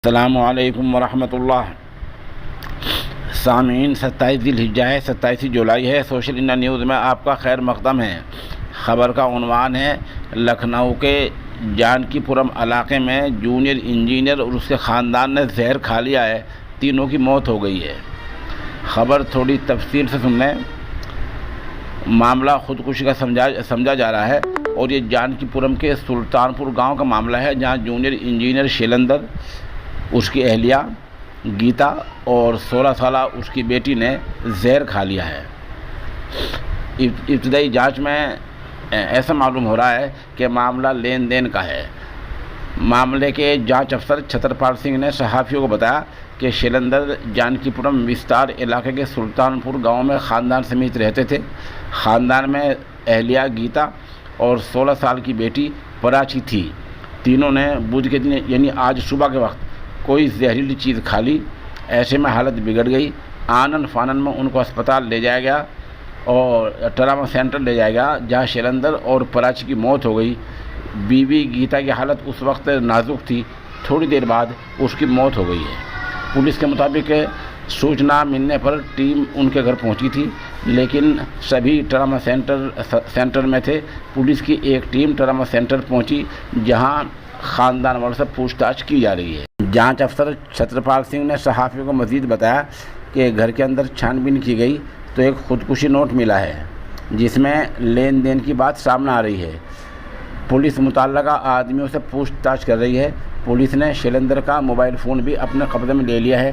अस्सलामुअलैकुम वरहमतुल्लाह। सामीन 27 ज़िलहिज्जा है, 27 जुलाई है। सोशल इंडिया न्यूज़ में आपका खैर मक़दम है। ख़बर का उन्वान है, लखनऊ के जानकीपुरम इलाके में जूनियर इंजीनियर और उसके ख़ानदान ने जहर खा लिया है, तीनों की मौत हो गई है। ख़बर थोड़ी तफसील से सुन लें। मामला ख़ुदकुशी का समझा जा रहा है और ये जानकीपुरम के सुल्तानपुर गांव का मामला है, जहां जूनियर इंजीनियर शैलेंद्र, उसकी अहलिया गीता और 16 साल उसकी बेटी ने जहर खा लिया है। इब्तदाई जांच में ऐसा मालूम हो रहा है कि मामला लेन देन का है। मामले के जांच अफसर छतरपाल सिंह ने सहाफ़ियों को बताया कि शैलेंद्र जानकीपुरम विस्तार इलाके के सुल्तानपुर गांव में ख़ानदान समेत रहते थे। ख़ानदान में अहलिया गीता और 16 साल की बेटी प्राची थी। तीनों ने बुध के दिन यानी आज सुबह के वक्त कोई जहरीली चीज़ खा ली। ऐसे में हालत बिगड़ गई। आनन फानन में उनको अस्पताल ले जाया गया और ट्रामा सेंटर ले जाया गया, जहाँ शैलेंद्र और प्राची की मौत हो गई। बीवी गीता की हालत उस वक्त नाजुक थी। थोड़ी देर बाद उसकी मौत हो गई है। पुलिस के मुताबिक सूचना मिलने पर टीम उनके घर पहुंची थी, लेकिन सभी ट्रामा सेंटर में थे। पुलिस की एक टीम ट्रामा सेंटर पहुंची, जहां ख़ानदान वालों से पूछताछ की जा रही है। जांच अफसर छतरपाल सिंह ने सहाफ़ियों को मज़ीद बताया कि घर के अंदर छानबीन की गई तो एक ख़ुदकुशी नोट मिला है, जिसमें लेन देन की बात सामने आ रही है। पुलिस मुतल्लका आदमियों से पूछताछ कर रही है। पुलिस ने शैलेंद्र का मोबाइल फ़ोन भी अपने कब्ज़े में ले लिया है।